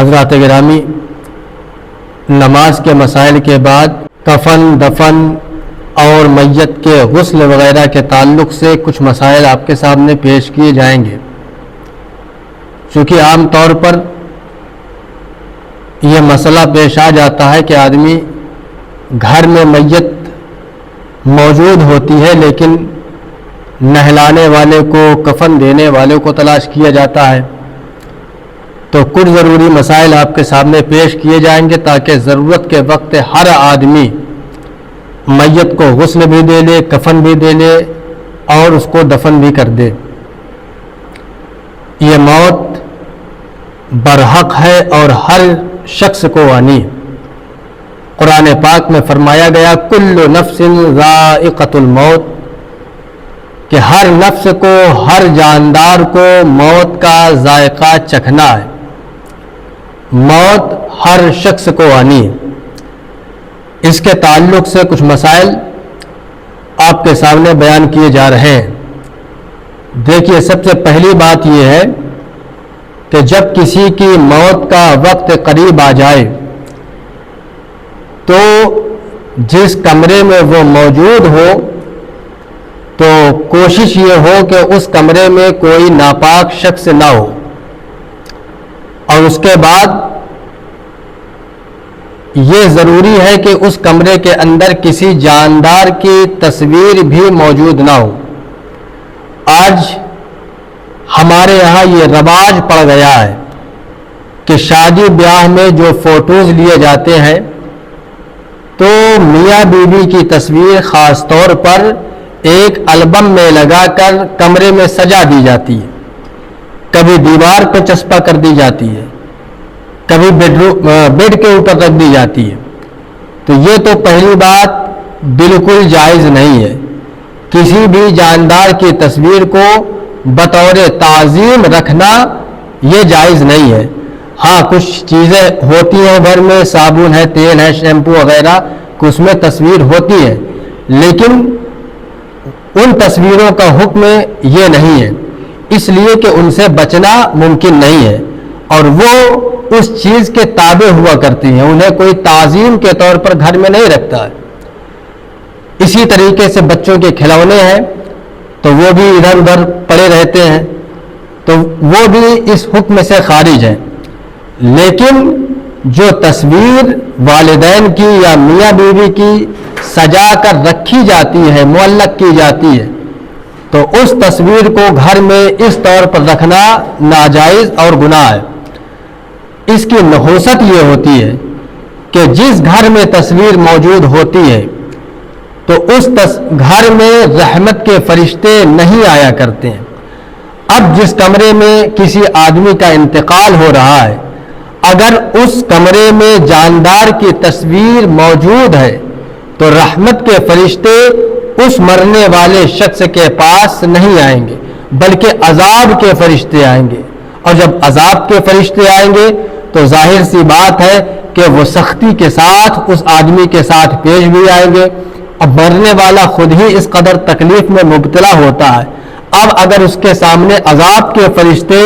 حضرات گرامی، نماز کے مسائل کے بعد کفن، دفن اور میت کے غسل وغیرہ کے تعلق سے کچھ مسائل آپ کے سامنے پیش کیے جائیں گے۔ چونکہ عام طور پر یہ مسئلہ پیش آ جاتا ہے کہ آدمی گھر میں میت موجود ہوتی ہے لیکن نہلانے والے کو، کفن دینے والے کو تلاش کیا جاتا ہے، تو کچھ ضروری مسائل آپ کے سامنے پیش کیے جائیں گے تاکہ ضرورت کے وقت ہر آدمی میت کو غسل بھی دے لے، کفن بھی دے لے اور اس کو دفن بھی کر دے۔ یہ موت برحق ہے اور ہر شخص کو آنی۔ قرآن پاک میں فرمایا گیا کل نفس ذائقۃ الموت، کہ ہر نفس کو، ہر جاندار کو موت کا ذائقہ چکھنا ہے، موت ہر شخص کو آنی ہے۔ اس کے تعلق سے کچھ مسائل آپ کے سامنے بیان کیے جا رہے ہیں۔ دیکھیے، سب سے پہلی بات یہ ہے کہ جب کسی کی موت کا وقت قریب آ جائے تو جس کمرے میں وہ موجود ہو تو کوشش یہ ہو کہ اس کمرے میں کوئی ناپاک شخص نہ ہو، اور اس کے بعد یہ ضروری ہے کہ اس کمرے کے اندر کسی جاندار کی تصویر بھی موجود نہ ہو۔ آج ہمارے یہاں یہ رواج پڑ گیا ہے کہ شادی بیاہ میں جو فوٹوز لیے جاتے ہیں تو میاں بیوی کی تصویر خاص طور پر ایک البم میں لگا کر کمرے میں سجا دی جاتی ہے، کبھی دیوار پہ چسپاں کر دی جاتی ہے، کبھی بیڈ کے اوپر رکھ دی جاتی ہے۔ تو یہ تو پہلی بات بالکل جائز نہیں ہے، کسی بھی جاندار کی تصویر کو بطور تعظیم رکھنا یہ جائز نہیں ہے۔ ہاں، کچھ چیزیں ہوتی ہیں گھر میں، صابن ہے، تیل ہے، شیمپو وغیرہ، اس میں تصویر ہوتی ہے، لیکن ان تصویروں کا حکم یہ نہیں ہے، اس لیے کہ ان سے بچنا ممکن نہیں ہے اور وہ اس چیز کے تابع ہوا کرتی ہیں، انہیں کوئی تعظیم کے طور پر گھر میں نہیں رکھتا ہے۔ اسی طریقے سے بچوں کے کھلونے ہیں تو وہ بھی ادھر ادھر پڑے رہتے ہیں، تو وہ بھی اس حکم سے خارج ہے۔ لیکن جو تصویر والدین کی یا میاں بیوی کی سجا کر رکھی جاتی ہے، معلق کی جاتی ہے، تو اس تصویر کو گھر میں اس طور پر رکھنا ناجائز اور گناہ ہے۔ اس کی نحوست یہ ہوتی ہے کہ جس گھر میں تصویر موجود ہوتی ہے تو اس گھر میں رحمت کے فرشتے نہیں آیا کرتے ہیں۔ اب جس کمرے میں کسی آدمی کا انتقال ہو رہا ہے، اگر اس کمرے میں جاندار کی تصویر موجود ہے تو رحمت کے فرشتے اس مرنے والے شخص کے پاس نہیں آئیں گے بلکہ عذاب کے فرشتے آئیں گے، اور جب عذاب کے فرشتے آئیں گے تو ظاہر سی بات ہے کہ وہ سختی کے ساتھ اس آدمی کے ساتھ پیش بھی آئیں گے۔ اب مرنے والا خود ہی اس قدر تکلیف میں مبتلا ہوتا ہے، اب اگر اس کے سامنے عذاب کے فرشتے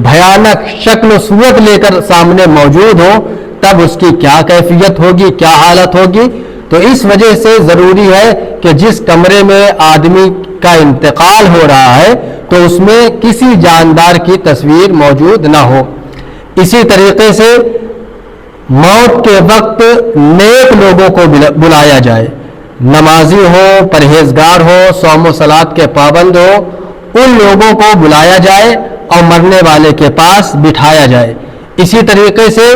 بھیانک شکل و صورت لے کر سامنے موجود ہوں تب اس کی کیا کیفیت ہوگی، کیا حالت ہوگی۔ تو اس وجہ سے ضروری ہے کہ جس کمرے میں آدمی کا انتقال ہو رہا ہے تو اس میں کسی جاندار کی تصویر موجود نہ ہو۔ اسی طریقے سے موت کے وقت نیک لوگوں کو بلایا جائے، نمازی ہو، پرہیزگار ہو، صوم و صلات کے پابند ہو، ان لوگوں کو بلایا جائے اور مرنے والے کے پاس بٹھایا جائے۔ اسی طریقے سے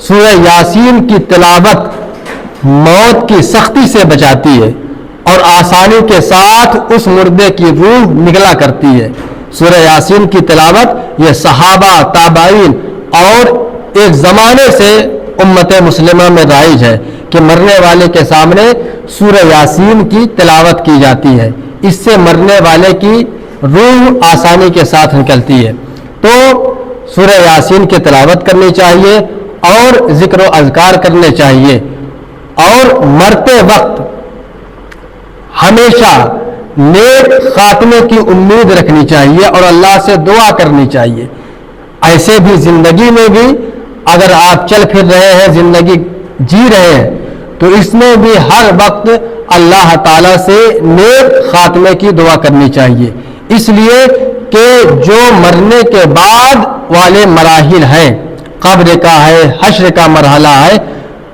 سورہ یاسین کی تلاوت موت کی سختی سے بچاتی ہے اور آسانی کے ساتھ اس مردے کی روح نکلا کرتی ہے۔ سورہ یاسین کی تلاوت یہ صحابہ، تابعین اور ایک زمانے سے امت مسلمہ میں رائج ہے کہ مرنے والے کے سامنے سورہ یاسین کی تلاوت کی جاتی ہے، اس سے مرنے والے کی روح آسانی کے ساتھ نکلتی ہے۔ تو سورہ یاسین کی تلاوت کرنی چاہیے اور ذکر و اذکار کرنے چاہیے، اور مرتے وقت ہمیشہ نیک خاتمے کی امید رکھنی چاہیے اور اللہ سے دعا کرنی چاہیے۔ ایسے بھی زندگی میں بھی اگر آپ چل پھر رہے ہیں, زندگی جی رہے ہیں, تو اس میں بھی ہر وقت اللہ تعالیٰ سے نیک خاتمے کی دعا کرنی چاہیے. اس لیے کہ جو مرنے کے بعد والے مراحل ہیں, قبر کا ہے, حشر کا مرحلہ ہے,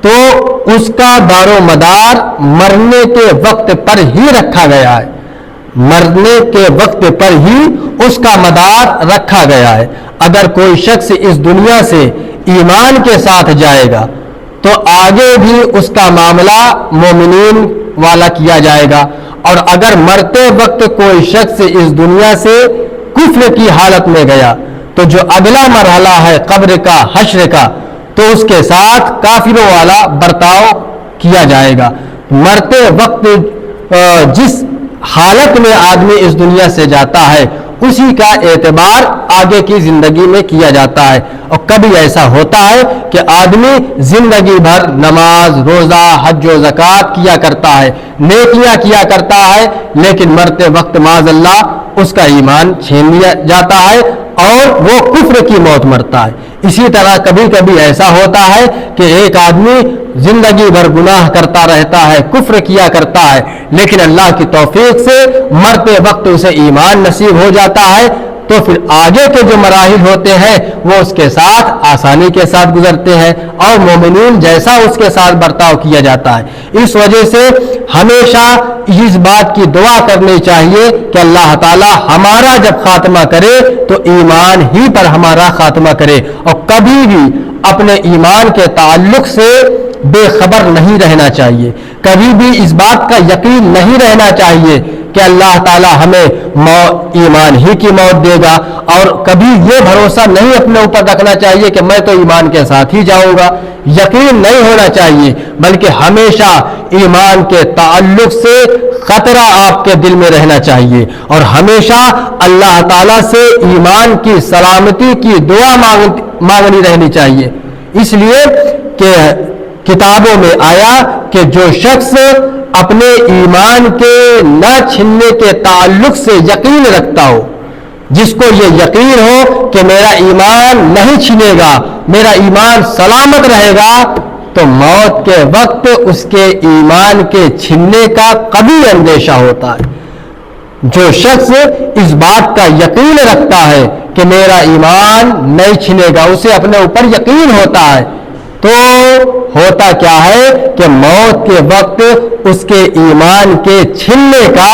تو اس کا دار و مدار مرنے کے وقت پر ہی رکھا گیا ہے. مرنے کے وقت پر ہی اس کا مدار رکھا گیا ہے. اگر کوئی شخص اس دنیا سے ایمان کے ساتھ جائے گا تو آگے بھی اس کا معاملہ مومنین والا کیا جائے گا, اور اگر مرتے وقت کوئی شخص اس دنیا سے کفر کی حالت میں گیا تو جو اگلا مرحلہ ہے قبر کا, حشر کا, تو اس کے ساتھ کافروں والا برتاؤ کیا جائے گا. مرتے وقت جس حالت میں آدمی اس دنیا سے جاتا ہے اسی کا اعتبار آگے کی زندگی میں کیا جاتا ہے. اور کبھی ایسا ہوتا ہے کہ آدمی زندگی بھر نماز, روزہ, حج و زکوٰۃ کیا کرتا ہے, نیکیاں کیا کرتا ہے, لیکن مرتے وقت معاذ اللہ اس کا ایمان چھین لیا جاتا ہے اور وہ کفر کی موت مرتا ہے. اسی طرح کبھی کبھی ایسا ہوتا ہے کہ ایک آدمی زندگی بھر گناہ کرتا رہتا ہے, کفر کیا کرتا ہے, لیکن اللہ کی توفیق سے مرتے وقت اسے ایمان نصیب ہو جاتا ہے, تو پھر آگے کے جو مراحل ہوتے ہیں وہ اس کے ساتھ آسانی کے ساتھ گزرتے ہیں اور مومنین جیسا اس کے ساتھ برتاؤ کیا جاتا ہے. اس وجہ سے ہمیشہ اس بات کی دعا کرنی چاہیے کہ اللہ تعالی ہمارا جب خاتمہ کرے تو ایمان ہی پر ہمارا خاتمہ کرے, اور کبھی بھی اپنے ایمان کے تعلق سے بے خبر نہیں رہنا چاہیے. کبھی بھی اس بات کا یقین نہیں رہنا چاہیے کہ اللہ تعالی ہمیں ایمان ہی کی موت دے گا, اور کبھی یہ بھروسہ نہیں اپنے اوپر رکھنا چاہیے کہ میں تو ایمان کے ساتھ ہی جاؤں گا. یقین نہیں ہونا چاہیے, بلکہ ہمیشہ ایمان کے تعلق سے خطرہ آپ کے دل میں رہنا چاہیے, اور ہمیشہ اللہ تعالی سے ایمان کی سلامتی کی دعا مانگنی رہنی چاہیے. اس لیے کہ کتابوں میں آیا کہ جو شخص اپنے ایمان کے نہ چھننے کے تعلق سے یقین رکھتا ہو, جس کو یہ یقین ہو کہ میرا ایمان نہیں چھنے گا, میرا ایمان سلامت رہے گا, تو موت کے وقت اس کے ایمان کے چھننے کا کبھی اندیشہ ہوتا ہے. جو شخص اس بات کا یقین رکھتا ہے کہ میرا ایمان نہیں چھنے گا, اسے اپنے اوپر یقین ہوتا ہے, تو ہوتا کیا ہے کہ موت کے وقت اس کے ایمان کے چھننے کا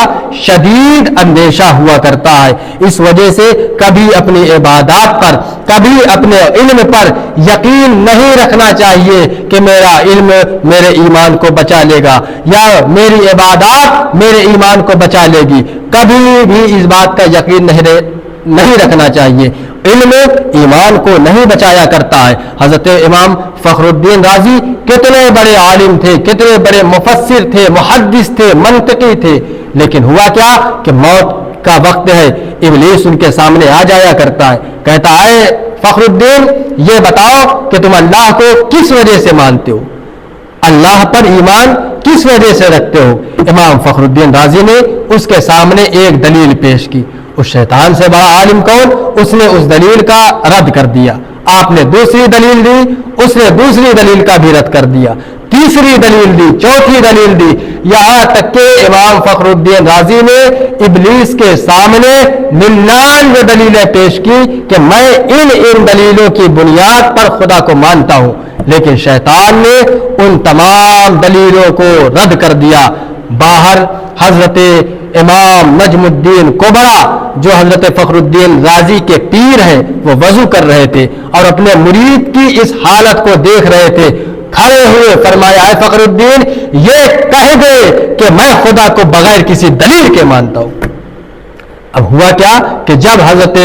شدید اندیشہ ہوا کرتا ہے. اس وجہ سے کبھی اپنی عبادات پر, کبھی اپنے علم پر یقین نہیں رکھنا چاہیے کہ میرا علم میرے ایمان کو بچا لے گا یا میری عبادات میرے ایمان کو بچا لے گی. کبھی بھی اس بات کا یقین نہیں رکھنا چاہیے. علم ایمان کو نہیں بچایا کرتا ہے. حضرت امام فخر الدین رازی کتنے بڑے عالم تھے, کتنے بڑے مفسر تھے, محدث تھے, منطقی تھے, لیکن ہوا کیا کہ موت کا وقت ہے, ابلیس ان کے سامنے آ جایا کرتا ہے, کہتا ہے فخر الدین یہ بتاؤ کہ تم اللہ کو کس وجہ سے مانتے ہو, اللہ پر ایمان کس وجہ سے رکھتے ہو. امام فخر الدین رازی نے اس کے سامنے ایک دلیل پیش کی. اس شیطان سے بڑا عالم کون, اس نے اس دلیل کا رد کر دیا. آپ نے دوسری دلیل دی, اس نے دوسری دلیل کا بھی رد کر دیا, تیسری دلیل دی, چوتھی دلیل دی, یہاں تک کہ امام فخر الدین رازی نے ابلیس کے سامنے 99 دلیلیں پیش کی کہ میں ان دلیلوں کی بنیاد پر خدا کو مانتا ہوں, لیکن شیطان نے ان تمام دلیلوں کو رد کر دیا. باہر حضرت امام نجم الدین کبرا جو حضرت فخر الدین رازی کے پیر ہیں وہ وضو کر رہے تھے اور اپنے مرید کی اس حالت کو دیکھ رہے تھے. کھڑے ہوئے فرمایا اے فخر الدین یہ کہہ دے کہ میں خدا کو بغیر کسی دلیل کے مانتا ہوں. اب ہوا کیا کہ جب حضرت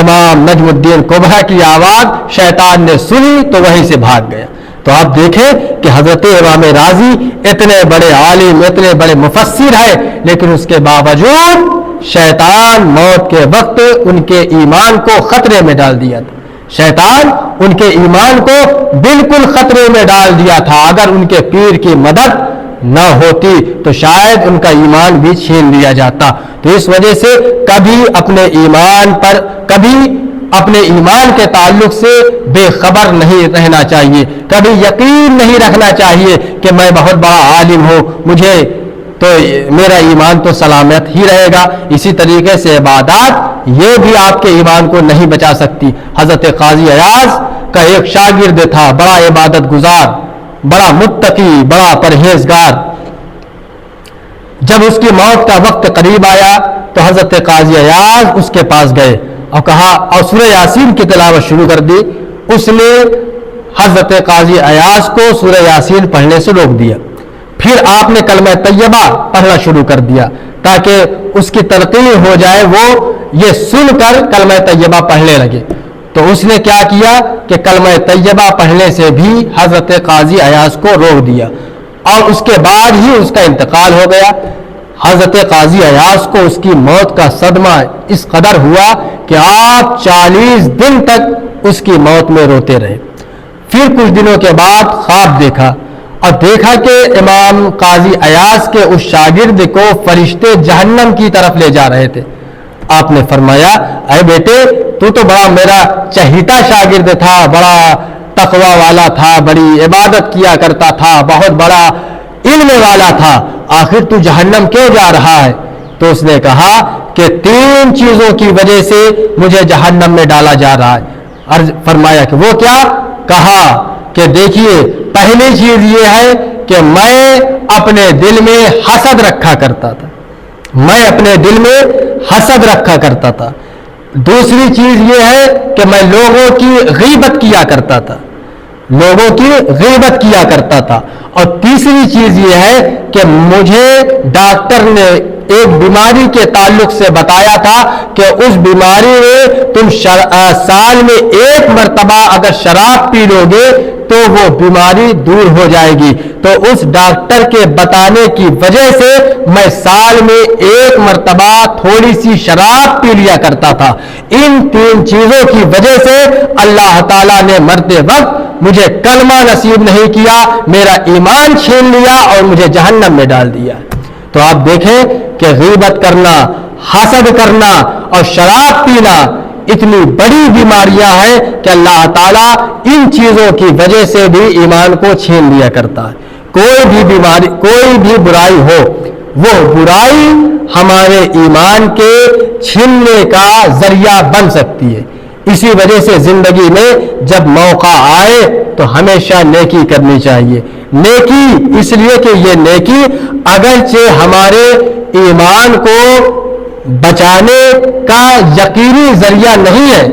امام نجم الدین کبرا کی آواز شیطان نے سنی تو وہیں سے بھاگ گیا. تو آپ دیکھیں کہ حضرت امام رازی اتنے بڑے عالم, اتنے بڑے مفسر ہیں, لیکن اس کے باوجود شیطان موت کے وقت ان کے ایمان کو خطرے میں ڈال دیا تھا. شیطان ان کے ایمان کو بالکل خطرے میں ڈال دیا تھا. اگر ان کے پیر کی مدد نہ ہوتی تو شاید ان کا ایمان بھی چھین لیا جاتا. تو اس وجہ سے کبھی اپنے ایمان پر, کبھی اپنے ایمان کے تعلق سے بے خبر نہیں رہنا چاہیے، کبھی یقین نہیں رکھنا چاہیے کہ میں بہت بڑا عالم ہوں، مجھے تو میرا ایمان تو سلامت ہی رہے گا۔ اسی طریقے سے عبادات یہ بھی آپ کے ایمان کو نہیں بچا سکتی۔ حضرت قاضی ایاز کا ایک شاگرد تھا، بڑا عبادت گزار، بڑا متقی، بڑا پرہیزگار۔ جب اس کی موت کا وقت قریب آیا تو حضرت قاضی ایاز اس کے پاس گئے اور کہا، اور سورہ یاسین کی تلاوت شروع کر دی۔ اس نے حضرت قاضی ایاز کو سورہ یاسین پڑھنے سے روک دیا، پھر آپ نے کلمہ طیبہ پڑھنا شروع کر دیا تاکہ اس کی ترقی ہو جائے، وہ یہ سن کر کلمہ طیبہ پڑھنے لگے۔ تو اس نے کیا کیا کہ کلمہ طیبہ پڑھنے سے بھی حضرت قاضی ایاز کو روک دیا، اور اس کے بعد ہی اس کا انتقال ہو گیا۔ حضرت قاضی ایاز کو اس کی موت کا صدمہ اس قدر ہوا کہ آپ 40 دن تک اس کی موت میں روتے رہے۔ پھر کچھ دنوں کے بعد خواب دیکھا، اور دیکھا کہ امام قاضی ایاز کے اس شاگرد کو فرشتے جہنم کی طرف لے جا رہے تھے۔ آپ نے فرمایا، اے بیٹے، تو بڑا میرا چہیتا شاگرد تھا، بڑا تقوی والا تھا، بڑی عبادت کیا کرتا تھا، بہت بڑا علم والا تھا، آخر تو جہنم کیوں جا رہا ہے؟ تو اس نے کہا کہ 3 چیزوں کی وجہ سے مجھے جہنم میں ڈالا جا رہا ہے۔ عرض فرمایا کہ وہ کیا؟ کہا کہ دیکھیے، پہلی چیز یہ ہے کہ میں اپنے دل میں حسد رکھا کرتا تھا، میں اپنے دل میں حسد رکھا کرتا تھا۔ دوسری چیز یہ ہے کہ میں لوگوں کی غیبت کیا کرتا تھا، لوگوں کی غیبت کیا کرتا تھا۔ اور تیسری چیز یہ ہے کہ مجھے ڈاکٹر نے ایک بیماری کے تعلق سے بتایا تھا کہ اس بیماری میں تم سال میں 1 مرتبہ اگر شراب پی لو گے تو وہ بیماری دور ہو جائے گی۔ تو اس ڈاکٹر کے بتانے کی وجہ سے میں سال میں 1 مرتبہ تھوڑی سی شراب پی لیا کرتا تھا۔ ان 3 چیزوں کی وجہ سے اللہ تعالیٰ نے مرتے وقت مجھے کلمہ نصیب نہیں کیا، میرا ایمان چھین لیا اور مجھے جہنم میں ڈال دیا۔ تو آپ دیکھیں کہ غیبت کرنا، حسد کرنا اور شراب پینا اتنی بڑی بیماریاں ہیں کہ اللہ تعالیٰ ان چیزوں کی وجہ سے بھی ایمان کو چھین لیا کرتا ہے۔ کوئی بھی بیماری، کوئی بھی برائی ہو، وہ برائی ہمارے ایمان کے چھیننے کا ذریعہ بن سکتی ہے۔ اسی وجہ سے زندگی میں جب موقع آئے تو ہمیشہ نیکی کرنی چاہیے۔ نیکی اس لیے کہ یہ نیکی اگرچہ ہمارے ایمان کو بچانے کا یقینی ذریعہ نہیں ہے،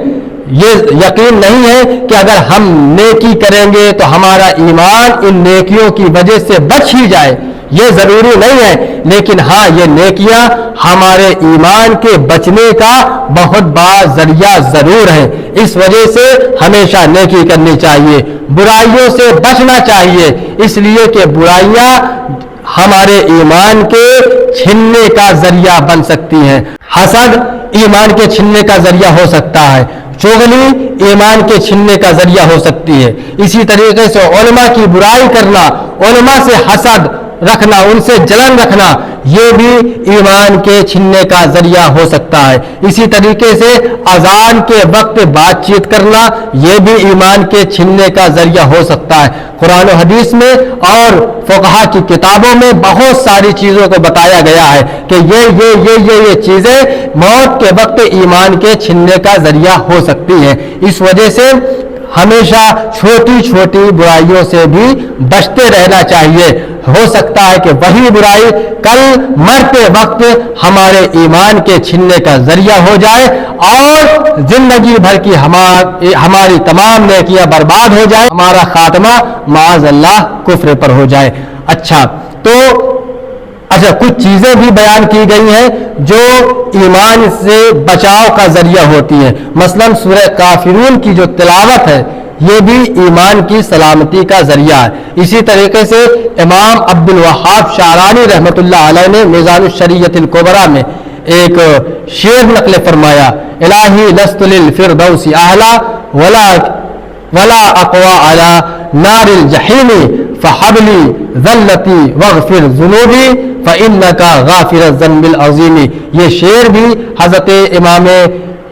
یہ یقین نہیں ہے کہ اگر ہم نیکی کریں گے تو ہمارا ایمان ان نیکیوں کی وجہ سے بچ ہی جائے، یہ ضروری نہیں ہے، لیکن ہاں یہ نیکیاں ہمارے ایمان کے بچنے کا بہت بڑا ذریعہ ضرور ہے۔ اس وجہ سے ہمیشہ نیکی کرنی چاہیے، برائیوں سے بچنا چاہیے، اس لیے کہ برائیاں ہمارے ایمان کے چھننے کا ذریعہ بن سکتی ہیں۔ حسد ایمان کے چھننے کا ذریعہ ہو سکتا ہے، چغلی ایمان کے چھننے کا ذریعہ ہو سکتی ہے۔ اسی طریقے سے علماء کی برائی کرنا، علماء سے حسد رکھنا، ان سے جلن رکھنا، یہ بھی ایمان کے چھننے کا ذریعہ ہو سکتا ہے۔ اسی طریقے سے اذان کے وقت بات چیت کرنا، یہ بھی ایمان کے چھننے کا ذریعہ ہو سکتا ہے۔ قرآن و حدیث میں اور فقہا کی کتابوں میں بہت ساری چیزوں کو بتایا گیا ہے کہ یہ چیزیں موت کے وقت ایمان کے چھننے کا ذریعہ ہو سکتی ہیں۔ اس وجہ سے ہمیشہ چھوٹی چھوٹی برائیوں سے بھی بچتے رہنا چاہیے۔ ہو سکتا ہے کہ وہی برائی کل مرتے وقت ہمارے ایمان کے چھننے کا ذریعہ ہو جائے اور زندگی بھر کی ہماری تمام نیکیاں برباد ہو جائے، ہمارا خاتمہ معاذ اللہ کفر پر ہو جائے۔ اچھا کچھ چیزیں بھی بیان کی گئی ہیں جو ایمان سے بچاؤ کا ذریعہ ہوتی ہیں۔ مثلا سورہ کافرون کی جو تلاوت ہے یہ بھی ایمان کی سلامتی کا ذریعہ ہے۔ اسی طریقے سے امام عبد الوہاب شعرانی رحمۃ اللہ علیہ نے میزان الشریعۃ الکبریٰ میں ایک شعر نقل فرمایا، الہی لست للفردوس اہلا ولا اقوى على نار الجحیم فحبلی ذلتی واغفر ذنوبی فإنک غافر الذنب العظیم۔ یہ شعر بھی حضرت امام